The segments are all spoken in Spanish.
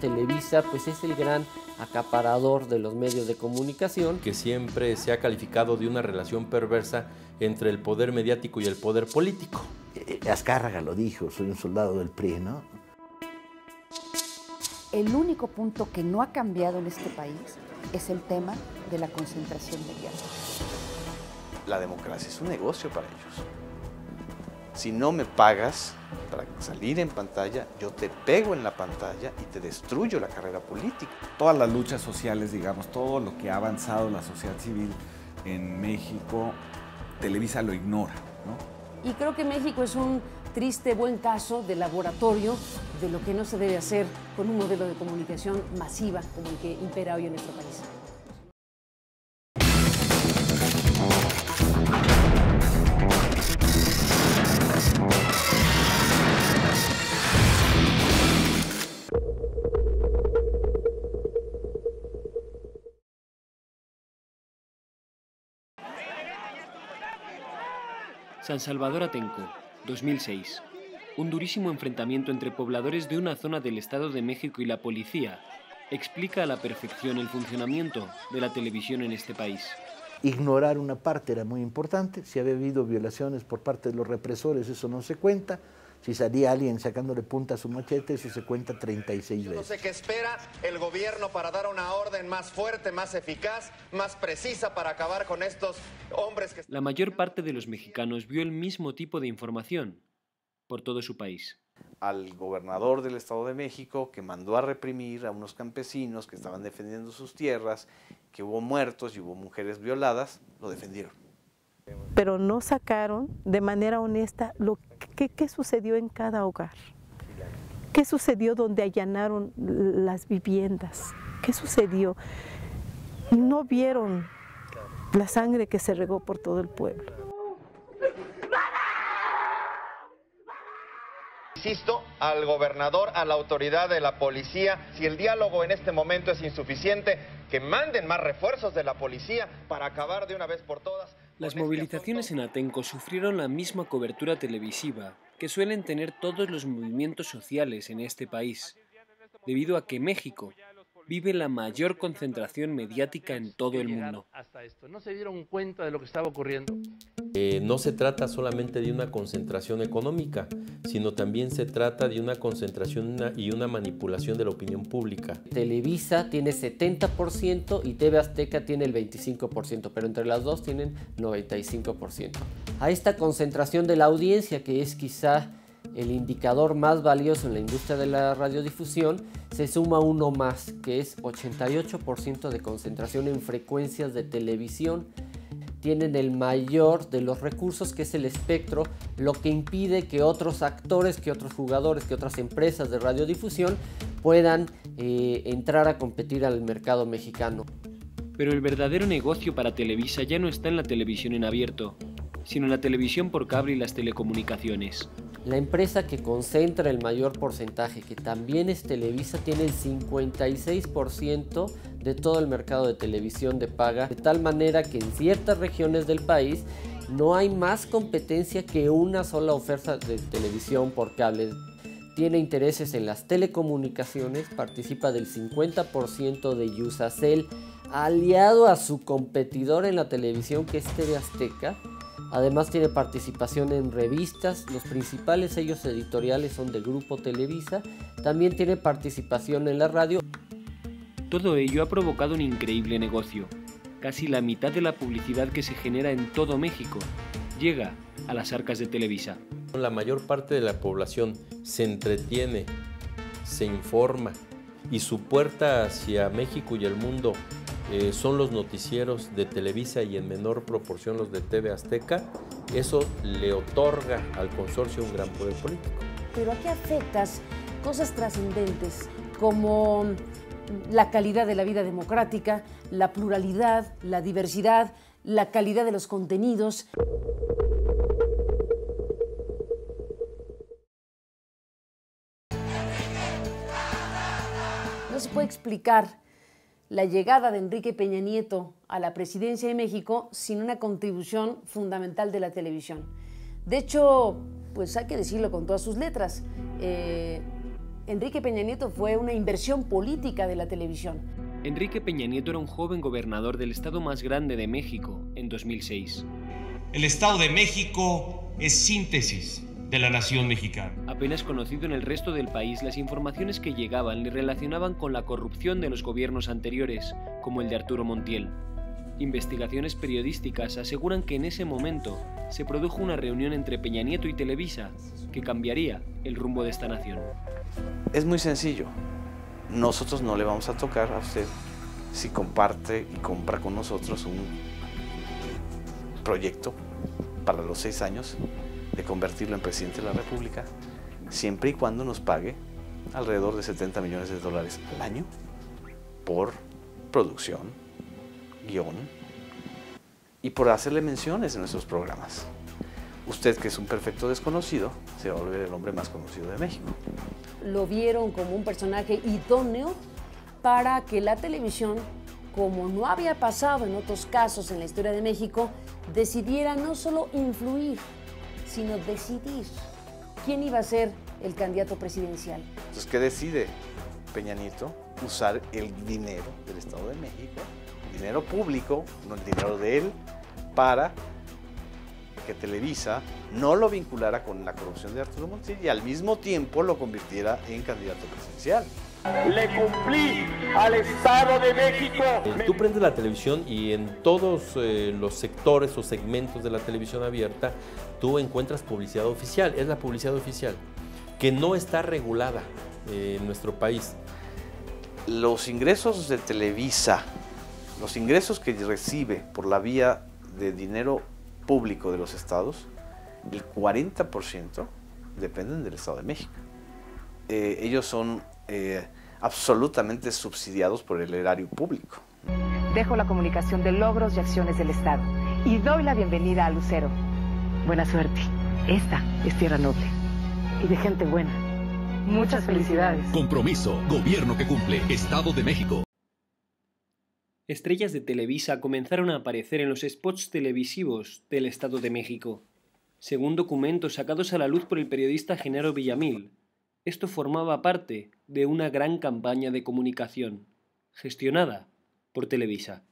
Televisa pues es el gran acaparador de los medios de comunicación. Que siempre se ha calificado de una relación perversa entre el poder mediático y el poder político. Azcárraga lo dijo, soy un soldado del PRI, ¿no? El único punto que no ha cambiado en este país es el tema de la concentración mediática. La democracia es un negocio para ellos. Si no me pagas para salir en pantalla, yo te pego en la pantalla y te destruyo la carrera política. Todas las luchas sociales, digamos, todo lo que ha avanzado la sociedad civil en México, Televisa lo ignora, ¿no? Y creo que México es un triste buen caso de laboratorio de lo que no se debe hacer con un modelo de comunicación masiva como el que impera hoy en nuestro país. San Salvador Atenco, 2006. Un durísimo enfrentamiento entre pobladores de una zona del Estado de México y la policía explica a la perfección el funcionamiento de la televisión en este país. Ignorar una parte era muy importante. Si había habido violaciones por parte de los represores, eso no se cuenta. Si salía alguien sacándole punta a su machete, eso se cuenta 36 veces. No sé qué espera el gobierno para dar una orden más fuerte, más eficaz, más precisa para acabar con estos hombres que... La mayor parte de los mexicanos vio el mismo tipo de información por todo su país. Al gobernador del Estado de México, que mandó a reprimir a unos campesinos que estaban defendiendo sus tierras, que hubo muertos y hubo mujeres violadas, lo defendieron. Pero no sacaron de manera honesta qué sucedió en cada hogar, qué sucedió donde allanaron las viviendas, qué sucedió. No vieron la sangre que se regó por todo el pueblo. Insisto al gobernador, a la autoridad de la policía, si el diálogo en este momento es insuficiente, que manden más refuerzos de la policía para acabar de una vez por todas. Las movilizaciones en Atenco sufrieron la misma cobertura televisiva que suelen tener todos los movimientos sociales en este país, debido a que México vive la mayor concentración mediática en todo el mundo. ¿No se dieron cuenta de lo que estaba ocurriendo? No se trata solamente de una concentración económica, sino también se trata de una concentración y una manipulación de la opinión pública. Televisa tiene 70% y TV Azteca tiene el 25%, pero entre las dos tienen 95%. A esta concentración de la audiencia, que es quizá el indicador más valioso en la industria de la radiodifusión, se suma uno más, que es 88% de concentración en frecuencias de televisión. Tienen el mayor de los recursos, que es el espectro, lo que impide que otros actores, que otros jugadores, que otras empresas de radiodifusión puedan entrar a competir al mercado mexicano. Pero el verdadero negocio para Televisa ya no está en la televisión en abierto, sino en la televisión por cable y las telecomunicaciones. La empresa que concentra el mayor porcentaje, que también es Televisa, tiene el 56% de todo el mercado de televisión de paga, de tal manera que en ciertas regiones del país no hay más competencia que una sola oferta de televisión por cable. Tiene intereses en las telecomunicaciones, participa del 50% de Yusacell, aliado a su competidor en la televisión, que es TV Azteca. Además tiene participación en revistas, los principales sellos editoriales son de Grupo Televisa, también tiene participación en la radio. Todo ello ha provocado un increíble negocio. Casi la mitad de la publicidad que se genera en todo México llega a las arcas de Televisa. La mayor parte de la población se entretiene, se informa y su puerta hacia México y el mundo son los noticieros de Televisa y en menor proporción los de TV Azteca. Eso le otorga al consorcio un gran poder político. Pero ¿a qué afectas cosas trascendentes como la calidad de la vida democrática, la pluralidad, la diversidad, la calidad de los contenidos? No se puede explicar la llegada de Enrique Peña Nieto a la presidencia de México sin una contribución fundamental de la televisión. De hecho, pues hay que decirlo con todas sus letras, Enrique Peña Nieto fue una inversión política de la televisión. Enrique Peña Nieto era un joven gobernador del estado más grande de México en 2006. El Estado de México es síntesis de la nación mexicana. Apenas conocido en el resto del país, las informaciones que llegaban le relacionaban con la corrupción de los gobiernos anteriores, como el de Arturo Montiel. Investigaciones periodísticas aseguran que en ese momento se produjo una reunión entre Peña Nieto y Televisa que cambiaría el rumbo de esta nación. Es muy sencillo. Nosotros no le vamos a tocar a usted si comparte y compra con nosotros un proyecto para los 6 años de convertirlo en presidente de la República, siempre y cuando nos pague alrededor de $70 millones al año por producción, guión y por hacerle menciones en nuestros programas. Usted, que es un perfecto desconocido, se va a volver el hombre más conocido de México. Lo vieron como un personaje idóneo para que la televisión, como no había pasado en otros casos en la historia de México, decidiera no solo influir, sino decidir quién iba a ser el candidato presidencial. Entonces, ¿qué decide Peña Nieto? Usar el dinero del Estado de México, dinero público, no el dinero de él, para que Televisa no lo vinculara con la corrupción de Arturo Montiel y al mismo tiempo lo convirtiera en candidato presidencial. Le cumplí al Estado de México. Tú prendes la televisión y en todos los sectores o segmentos de la televisión abierta tú encuentras publicidad oficial, es la publicidad oficial, que no está regulada en nuestro país. Los ingresos de Televisa, los ingresos que recibe por la vía de dinero público de los estados, el 40% dependen del Estado de México. Ellos son absolutamente subsidiados por el erario público. Dejo la comunicación de logros y acciones del Estado y doy la bienvenida a Lucero. Buena suerte. Esta es tierra noble y de gente buena. Muchas felicidades. Compromiso, gobierno que cumple, Estado de México. Estrellas de Televisa comenzaron a aparecer en los spots televisivos del Estado de México. Según documentos sacados a la luz por el periodista Genaro Villamil, esto formaba parte de una gran campaña de comunicación, gestionada por Televisa.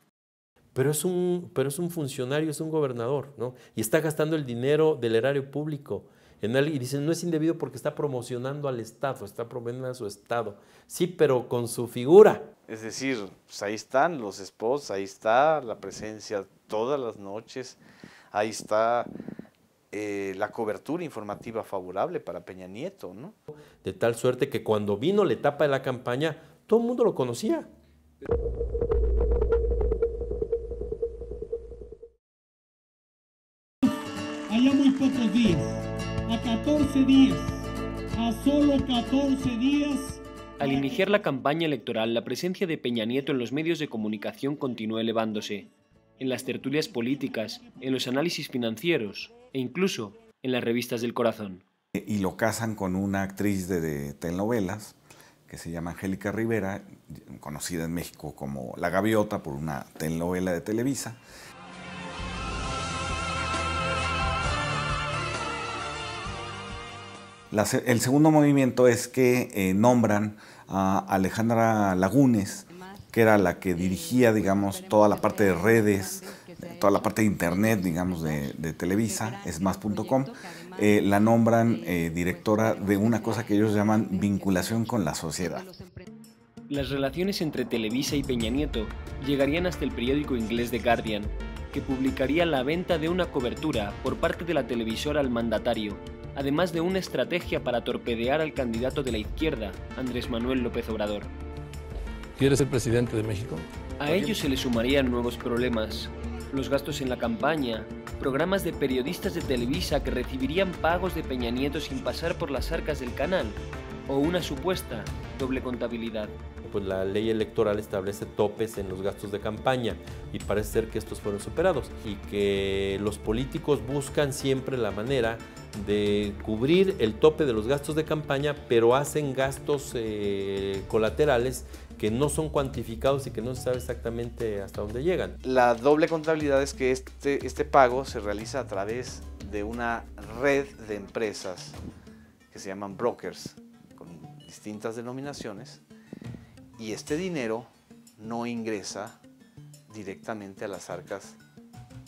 Pero es un funcionario, es un gobernador, ¿no? Y está gastando el dinero del erario público. Y dicen, no es indebido porque está promocionando al Estado, está promoviendo a su Estado. Sí, pero con su figura. Es decir, pues ahí están los spots, ahí está la presencia todas las noches, ahí está la cobertura informativa favorable para Peña Nieto, ¿no? De tal suerte que cuando vino la etapa de la campaña, todo el mundo lo conocía. Allá muy pocos días, a 14 días, a solo 14 días. Al iniciar la campaña electoral, la presencia de Peña Nieto en los medios de comunicación continuó elevándose, en las tertulias políticas, en los análisis financieros e incluso en las revistas del corazón. Y lo casan con una actriz de telenovelas que se llama Angélica Rivera, conocida en México como La Gaviota por una telenovela de Televisa. El segundo movimiento es que nombran a Alejandra Lagunes, que era la que dirigía, digamos, toda la parte de redes, toda la parte de internet, digamos, de Televisa, esmas.com. La nombran directora de una cosa que ellos llaman vinculación con la sociedad. Las relaciones entre Televisa y Peña Nieto llegarían hasta el periódico inglés The Guardian, que publicaría la venta de una cobertura por parte de la televisora al mandatario, además de una estrategia para torpedear al candidato de la izquierda, Andrés Manuel López Obrador. ¿Quieres ser presidente de México? A ello se le sumarían nuevos problemas, los gastos en la campaña, programas de periodistas de Televisa que recibirían pagos de Peña Nieto sin pasar por las arcas del canal, o una supuesta doble contabilidad. Pues la ley electoral establece topes en los gastos de campaña y parece ser que estos fueron superados y que los políticos buscan siempre la manera de cubrir el tope de los gastos de campaña, pero hacen gastos colaterales que no son cuantificados y que no se sabe exactamente hasta dónde llegan. La doble contabilidad es que este pago se realiza a través de una red de empresas que se llaman brokers, con distintas denominaciones, y este dinero no ingresa directamente a las arcas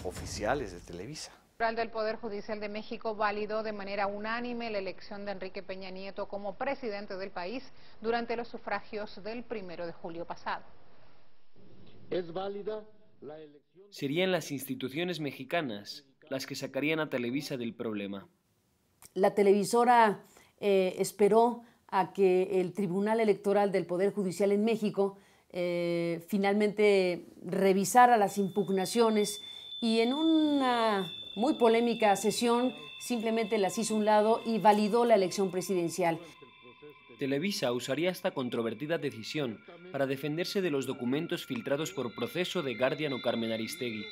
oficiales de Televisa. El del Poder Judicial de México validó de manera unánime la elección de Enrique Peña Nieto como presidente del país durante los sufragios del 1 de julio pasado. ¿Es válida la elección? Serían las instituciones mexicanas las que sacarían a Televisa del problema. La televisora esperó a que el Tribunal Electoral del Poder Judicial en México finalmente revisara las impugnaciones y en una muy polémica sesión simplemente las hizo a un lado y validó la elección presidencial. Televisa usaría esta controvertida decisión para defenderse de los documentos filtrados por Proceso, de Guardian o Carmen Aristegui,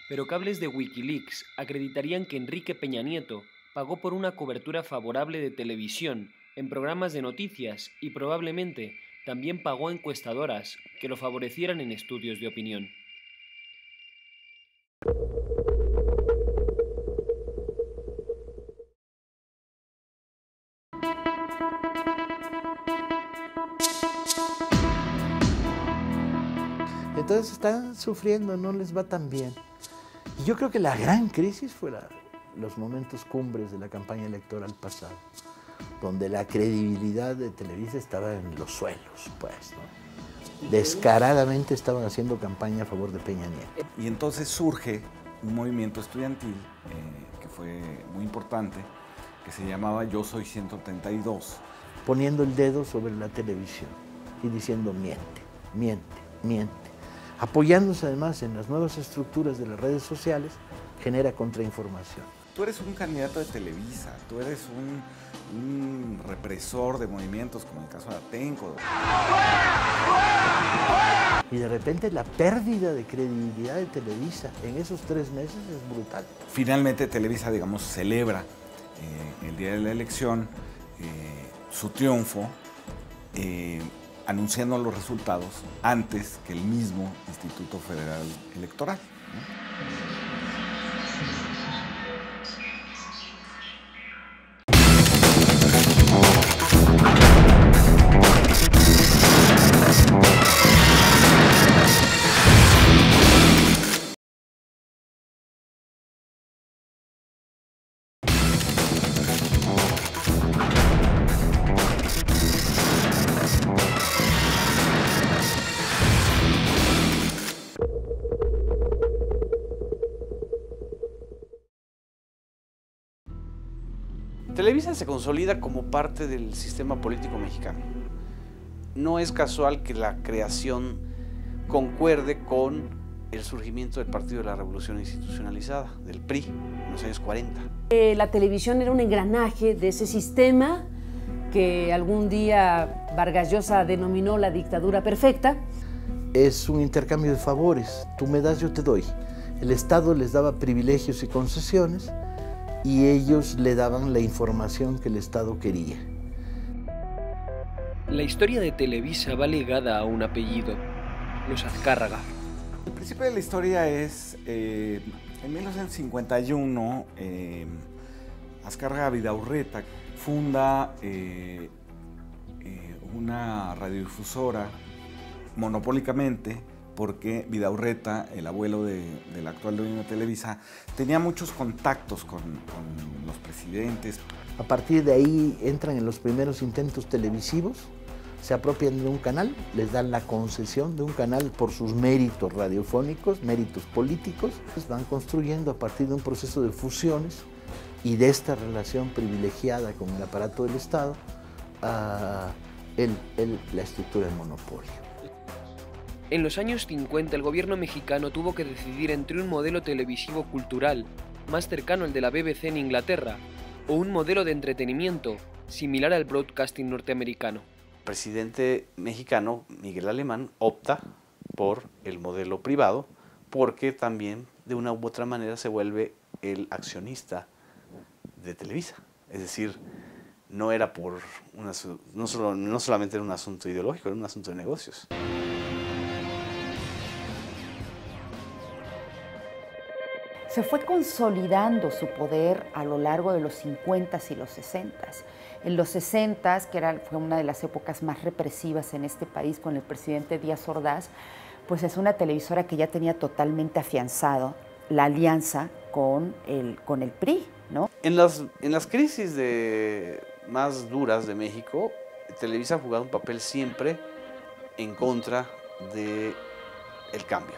pero cables de Wikileaks acreditarían que Enrique Peña Nieto pagó por una cobertura favorable de televisión en programas de noticias y probablemente también pagó a encuestadoras que lo favorecieran en estudios de opinión. Entonces están sufriendo, no les va tan bien. Y yo creo que la gran crisis fue los momentos cumbres de la campaña electoral pasada, donde la credibilidad de Televisa estaba en los suelos, pues, ¿no? Descaradamente estaban haciendo campaña a favor de Peña Nieto. Y entonces surge un movimiento estudiantil que fue muy importante, que se llamaba Yo Soy 132. Poniendo el dedo sobre la televisión y diciendo miente, miente, miente. Apoyándose además en las nuevas estructuras de las redes sociales, genera contrainformación. Tú eres un candidato de Televisa, tú eres un represor de movimientos como el caso de Atenco. Y de repente la pérdida de credibilidad de Televisa en esos 3 meses es brutal. Finalmente Televisa, digamos, celebra el día de la elección su triunfo, anunciando los resultados antes que el mismo Instituto Federal Electoral, ¿no? Televisa se consolida como parte del sistema político mexicano. No es casual que la creación concuerde con el surgimiento del Partido de la Revolución Institucionalizada, del PRI, en los años 40. La televisión era un engranaje de ese sistema que algún día Vargas Llosa denominó la dictadura perfecta. Es un intercambio de favores, tú me das, yo te doy. El Estado les daba privilegios y concesiones y ellos le daban la información que el Estado quería. La historia de Televisa va ligada a un apellido, los Azcárraga. El principio de la historia es, en 1951, Azcárraga Vidaurreta funda una radiodifusora monopólicamente, porque Vidaurreta, el abuelo del actual dueño de Televisa, tenía muchos contactos con los presidentes. A partir de ahí entran en los primeros intentos televisivos, se apropian de un canal, les dan la concesión de un canal por sus méritos radiofónicos, méritos políticos. Van construyendo a partir de un proceso de fusiones y de esta relación privilegiada con el aparato del Estado, la estructura del monopolio. En los años 50 el gobierno mexicano tuvo que decidir entre un modelo televisivo cultural más cercano al de la BBC en Inglaterra o un modelo de entretenimiento similar al broadcasting norteamericano. El presidente mexicano, Miguel Alemán, opta por el modelo privado porque también de una u otra manera se vuelve el accionista de Televisa. Es decir, no era por no solamente era un asunto ideológico, era un asunto de negocios. Se fue consolidando su poder a lo largo de los 50s y los 60s. En los 60s, que fue una de las épocas más represivas en este país con el presidente Díaz Ordaz, pues es una televisora que ya tenía totalmente afianzado la alianza con el PRI, ¿no? En las crisis más duras de México, Televisa ha jugado un papel siempre en contra del cambio.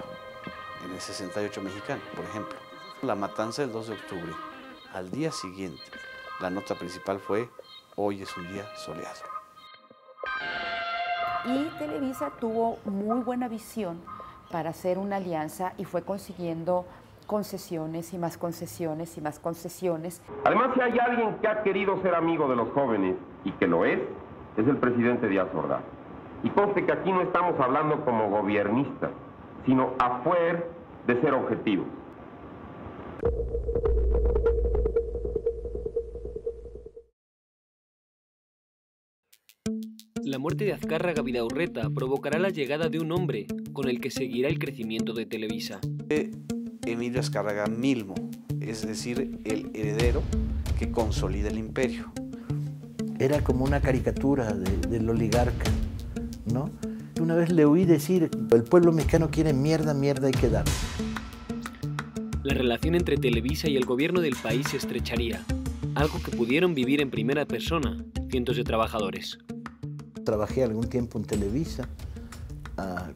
En el 68 mexicano, por ejemplo. La matanza del 2 de octubre. Al día siguiente, la nota principal fue: hoy es un día soleado. Y Televisa tuvo muy buena visión para hacer una alianza y fue consiguiendo concesiones y más concesiones y más concesiones. Además, si hay alguien que ha querido ser amigo de los jóvenes y que lo es el presidente Díaz Ordaz. Y conste que aquí no estamos hablando como gobiernistas, sino a fuer de ser objetivos. La muerte de Azcárraga Vidaurreta provocará la llegada de un hombre con el que seguirá el crecimiento de Televisa. Emilio Azcárraga Milmo, es decir, el heredero que consolida el imperio. Era como una caricatura del oligarca, ¿no? Una vez le oí decir: el pueblo mexicano quiere mierda, mierda hay que dar. La relación entre Televisa y el gobierno del país se estrecharía, algo que pudieron vivir en primera persona cientos de trabajadores. Trabajé algún tiempo en Televisa,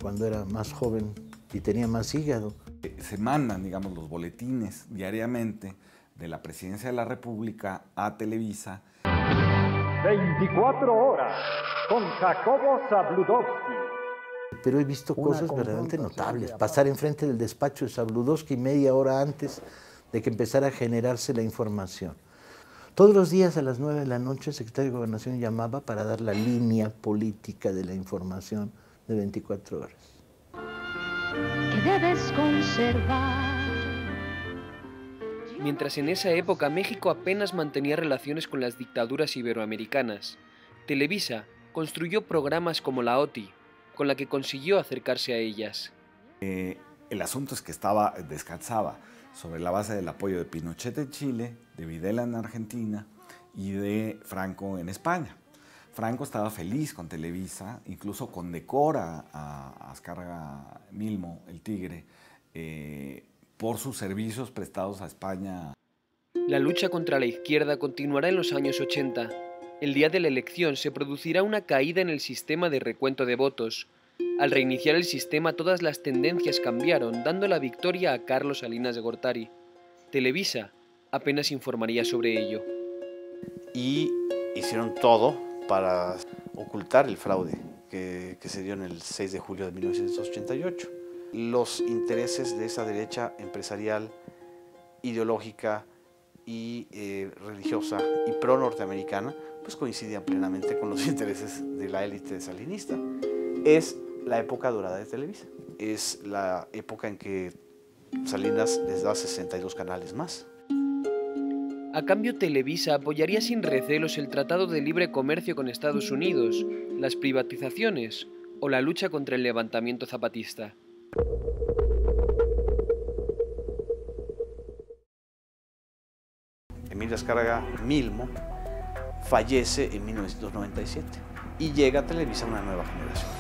cuando era más joven y tenía más hígado. Se mandan, digamos, los boletines diariamente de la Presidencia de la República a Televisa. 24 horas con Jacobo Zabludovsky. Pero he visto cosas verdaderamente notables. Pasar enfrente del despacho de Zabludovsky media hora antes de que empezara a generarse la información. Todos los días a las 9 de la noche el secretario de Gobernación llamaba para dar la línea política de la información de 24 horas. Que debes conservar. Mientras en esa época México apenas mantenía relaciones con las dictaduras iberoamericanas, Televisa construyó programas como la OTI, con la que consiguió acercarse a ellas. El asunto es que descansaba sobre la base del apoyo de Pinochet en Chile, de Videla en Argentina y de Franco en España. Franco estaba feliz con Televisa, incluso condecora a Azcárraga Milmo, el Tigre, por sus servicios prestados a España. La lucha contra la izquierda continuará en los años 80. El día de la elección se producirá una caída en el sistema de recuento de votos. Al reiniciar el sistema, todas las tendencias cambiaron, dando la victoria a Carlos Salinas de Gortari. Televisa apenas informaría sobre ello. Y hicieron todo para ocultar el fraude que se dio en el 6 de julio de 1988. Los intereses de esa derecha empresarial, ideológica y religiosa y pro-norteamericana pues coincidían plenamente con los intereses de la élite salinista. Es la época dorada de Televisa. Es la época en que Salinas les da 62 canales más. A cambio, Televisa apoyaría sin recelos el Tratado de Libre Comercio con Estados Unidos, las privatizaciones o la lucha contra el levantamiento zapatista. Emilio Azcárraga Milmo fallece en 1997 y llega a Televisa una nueva generación,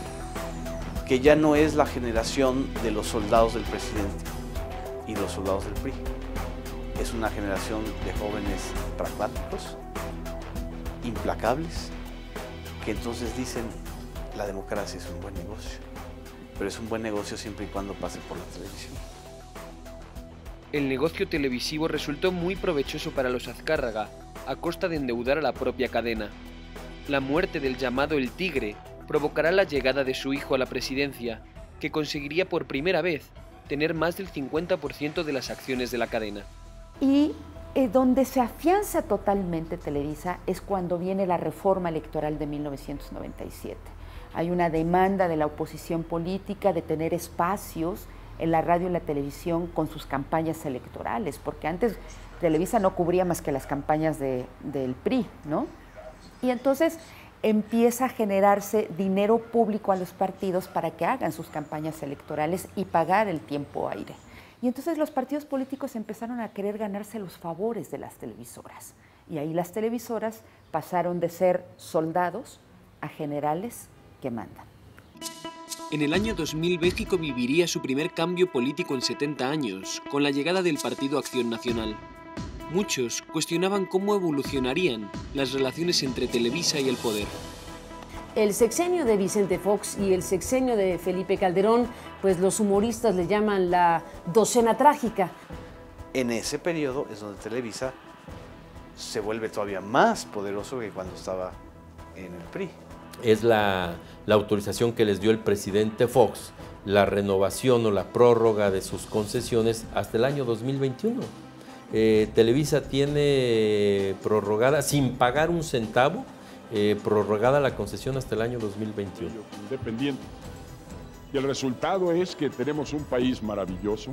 que ya no es la generación de los soldados del presidente y los soldados del PRI. Es una generación de jóvenes pragmáticos, implacables, que entonces dicen: la democracia es un buen negocio, pero es un buen negocio siempre y cuando pase por la televisión. El negocio televisivo resultó muy provechoso para los Azcárraga, a costa de endeudar a la propia cadena. La muerte del llamado El Tigre provocará la llegada de su hijo a la presidencia, que conseguiría por primera vez tener más del 50% de las acciones de la cadena. Y donde se afianza totalmente Televisa es cuando viene la reforma electoral de 1997. Hay una demanda de la oposición política de tener espacios en la radio y la televisión con sus campañas electorales, porque antes Televisa no cubría más que las campañas del PRI, ¿no? Y entonces empieza a generarse dinero público a los partidos para que hagan sus campañas electorales y pagar el tiempo aire. Y entonces los partidos políticos empezaron a querer ganarse los favores de las televisoras Y ahí las televisoras pasaron de ser soldados a generales que mandan. En el año 2000 México viviría su primer cambio político en 70 años, con la llegada del Partido Acción Nacional. Muchos cuestionaban cómo evolucionarían las relaciones entre Televisa y el poder. El sexenio de Vicente Fox y el sexenio de Felipe Calderón, pues los humoristas le llaman la docena trágica. En ese periodo es donde Televisa se vuelve todavía más poderoso que cuando estaba en el PRI. Es la autorización que les dio el presidente Fox, la renovación o la prórroga de sus concesiones hasta el año 2021. Televisa tiene prorrogada, sin pagar un centavo, prorrogada la concesión hasta el año 2021. Independiente. Y el resultado es que tenemos un país maravilloso.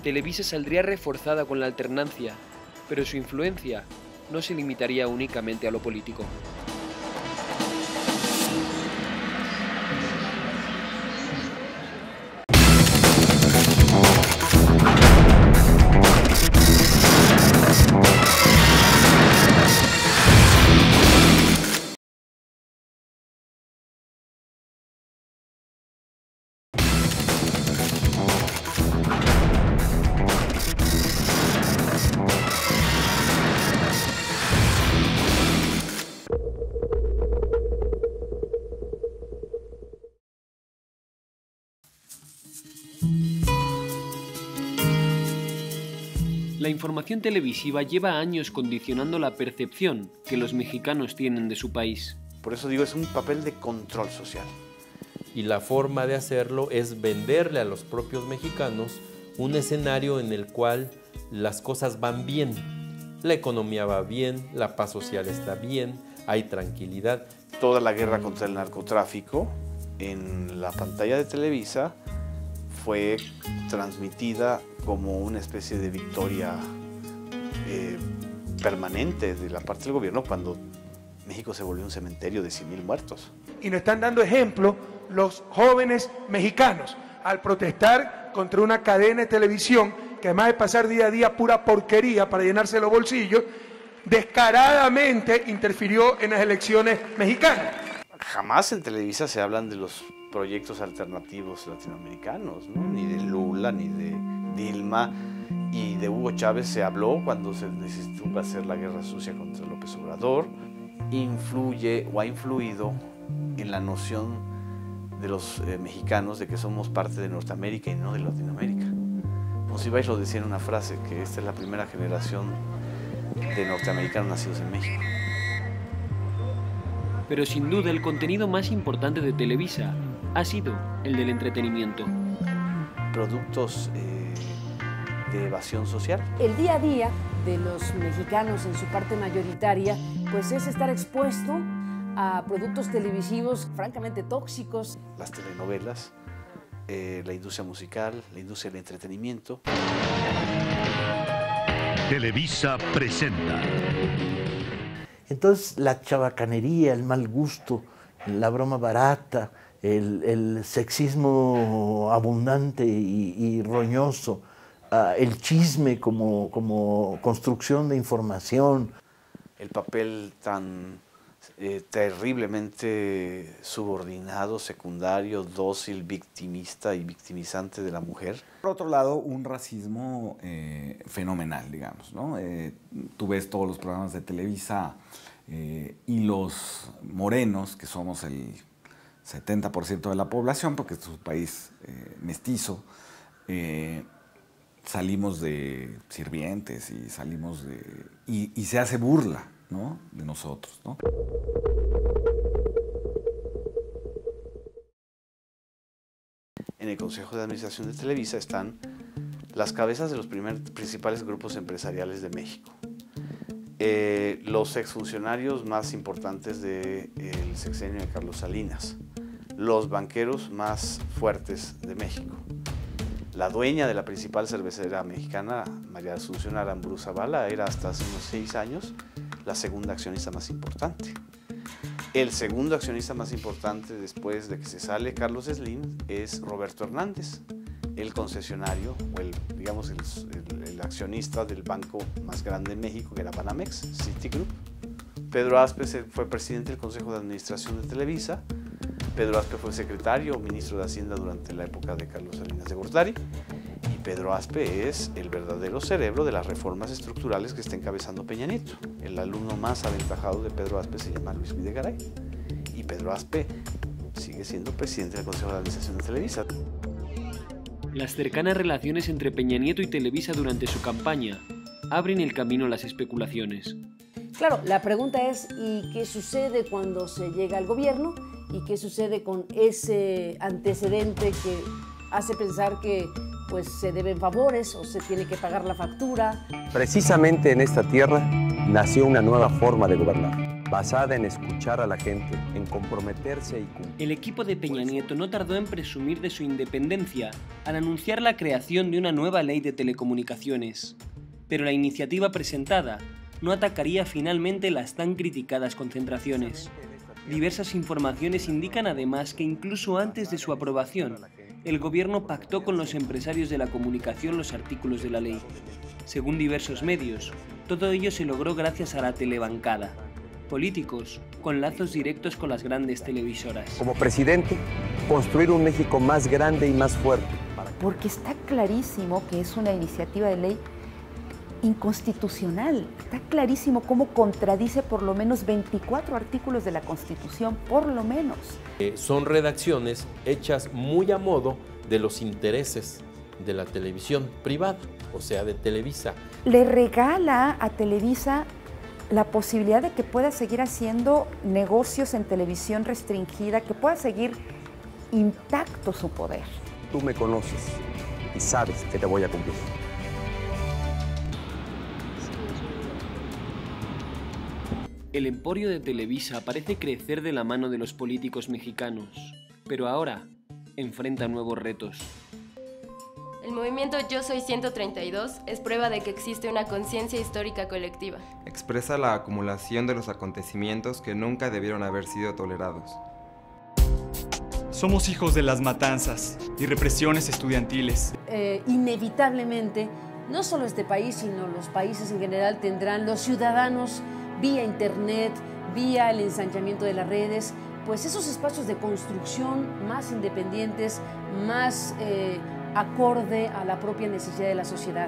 Televisa saldría reforzada con la alternancia, pero su influencia no se limitaría únicamente a lo político. La información televisiva lleva años condicionando la percepción que los mexicanos tienen de su país. Por eso digo, es un papel de control social. Y la forma de hacerlo es venderle a los propios mexicanos un escenario en el cual las cosas van bien. La economía va bien, la paz social está bien, hay tranquilidad. Toda la guerra contra el narcotráfico en la pantalla de Televisa fue transmitida como una especie de victoria permanente de la parte del gobierno cuando México se volvió un cementerio de 100,000 muertos. Y nos están dando ejemplo los jóvenes mexicanos al protestar contra una cadena de televisión que además de pasar día a día pura porquería para llenarse los bolsillos, descaradamente interfirió en las elecciones mexicanas. Jamás en Televisa se hablan de los proyectos alternativos latinoamericanos, ¿no? Ni de Lula, ni de Dilma, y de Hugo Chávez se habló cuando se necesitó hacer la guerra sucia contra López Obrador. Influye o ha influido en la noción de los mexicanos de que somos parte de Norteamérica y no de Latinoamérica. Monsiváis lo decía en una frase, que esta es la primera generación de norteamericanos nacidos en México. Pero sin duda el contenido más importante de Televisa ha sido el del entretenimiento. Productos de evasión social. El día a día de los mexicanos en su parte mayoritaria, pues es estar expuesto a productos televisivos francamente tóxicos. Las telenovelas, la industria musical, la industria del entretenimiento. Televisa presenta. Entonces la chabacanería, el mal gusto, la broma barata, el sexismo abundante y roñoso, el chisme como construcción de información. El papel tan terriblemente subordinado, secundario, dócil, victimista y victimizante de la mujer. Por otro lado, un racismo fenomenal, digamos, ¿no? Tú ves todos los programas de Televisa y los morenos, que somos el 70% de la población, porque es un país mestizo, salimos de sirvientes y salimos de... y se hace burla, ¿no?, de nosotros, ¿no? En el Consejo de Administración de Televisa están las cabezas de los principales grupos empresariales de México. Los exfuncionarios más importantes del sexenio de Carlos Salinas, los banqueros más fuertes de México, la dueña de la principal cervecera mexicana, María Asunción Aramburu Zavala, era hasta hace unos 6 años la segunda accionista más importante. El segundo accionista más importante después de que se sale Carlos Slim es Roberto Hernández, el concesionario o el accionista del banco más grande en México, que era Banamex, Citigroup. Pedro Aspe fue presidente del Consejo de Administración de Televisa. Pedro Aspe fue secretario o ministro de Hacienda durante la época de Carlos Salinas de Gortari. Y Pedro Aspe es el verdadero cerebro de las reformas estructurales que está encabezando Peña Nieto. El alumno más aventajado de Pedro Aspe se llama Luis Videgaray. Y Pedro Aspe sigue siendo presidente del Consejo de Administración de Televisa. Las cercanas relaciones entre Peña Nieto y Televisa durante su campaña abren el camino a las especulaciones. Claro, la pregunta es, ¿y qué sucede cuando se llega al gobierno? ¿Y qué sucede con ese antecedente que hace pensar que pues, se deben favores o se tiene que pagar la factura? Precisamente en esta tierra nació una nueva forma de gobernar, basada en escuchar a la gente, en comprometerse y cumplir. El equipo de Peña Nieto no tardó en presumir de su independencia al anunciar la creación de una nueva ley de telecomunicaciones. Pero la iniciativa presentada no atacaría finalmente las tan criticadas concentraciones. Diversas informaciones indican además que incluso antes de su aprobación, el gobierno pactó con los empresarios de la comunicación los artículos de la ley. Según diversos medios, todo ello se logró gracias a la telebancada, políticos con lazos directos con las grandes televisoras. Como presidente, construir un México más grande y más fuerte. Porque está clarísimo que es una iniciativa de ley inconstitucional. Está clarísimo cómo contradice por lo menos 24 artículos de la Constitución, por lo menos. Son redacciones hechas muy a modo de los intereses de la televisión privada, o sea, de Televisa. Le regala a Televisa la posibilidad de que pueda seguir haciendo negocios en televisión restringida, que pueda seguir intacto su poder. Tú me conoces y sabes que te voy a cumplir. El emporio de Televisa parece crecer de la mano de los políticos mexicanos, pero ahora enfrenta nuevos retos. El movimiento Yo Soy 132 es prueba de que existe una conciencia histórica colectiva. Expresa la acumulación de los acontecimientos que nunca debieron haber sido tolerados. Somos hijos de las matanzas y represiones estudiantiles. Inevitablemente, no solo este país, sino los países en general tendrán los ciudadanos vía internet, vía el ensanchamiento de las redes, pues esos espacios de construcción más independientes, más acorde a la propia necesidad de la sociedad.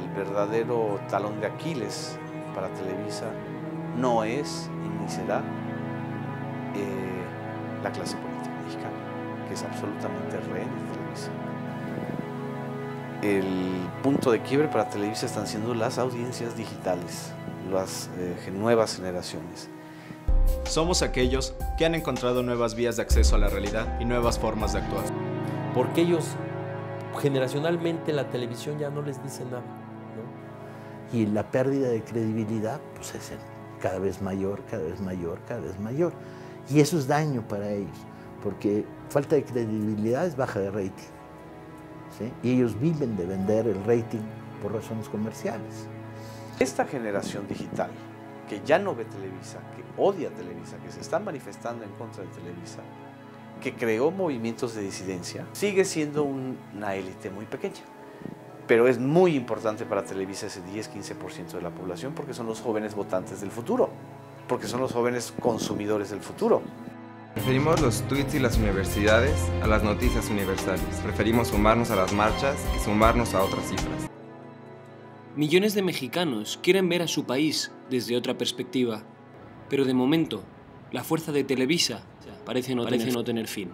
El verdadero talón de Aquiles para Televisa no es y ni será la clase política mexicana, que es absolutamente rehén de Televisa. El punto de quiebre para Televisa están siendo las audiencias digitales, las nuevas generaciones. Somos aquellos que han encontrado nuevas vías de acceso a la realidad y nuevas formas de actuar. Porque ellos, generacionalmente, la televisión ya no les dice nada, ¿no? Y la pérdida de credibilidad pues es cada vez mayor, cada vez mayor, cada vez mayor. Y eso es daño para ellos, porque falta de credibilidad es baja de rating, ¿sí? Y ellos viven de vender el rating por razones comerciales. Esta generación digital, que ya no ve Televisa, que odia Televisa, que se está manifestando en contra de Televisa, que creó movimientos de disidencia, sigue siendo una élite muy pequeña. Pero es muy importante para Televisa ese 10-15% de la población, porque son los jóvenes votantes del futuro, porque son los jóvenes consumidores del futuro. Preferimos los tweets y las universidades a las noticias universales. Preferimos sumarnos a las marchas que sumarnos a otras cifras. Millones de mexicanos quieren ver a su país desde otra perspectiva, pero de momento, la fuerza de Televisa parece no tener fin.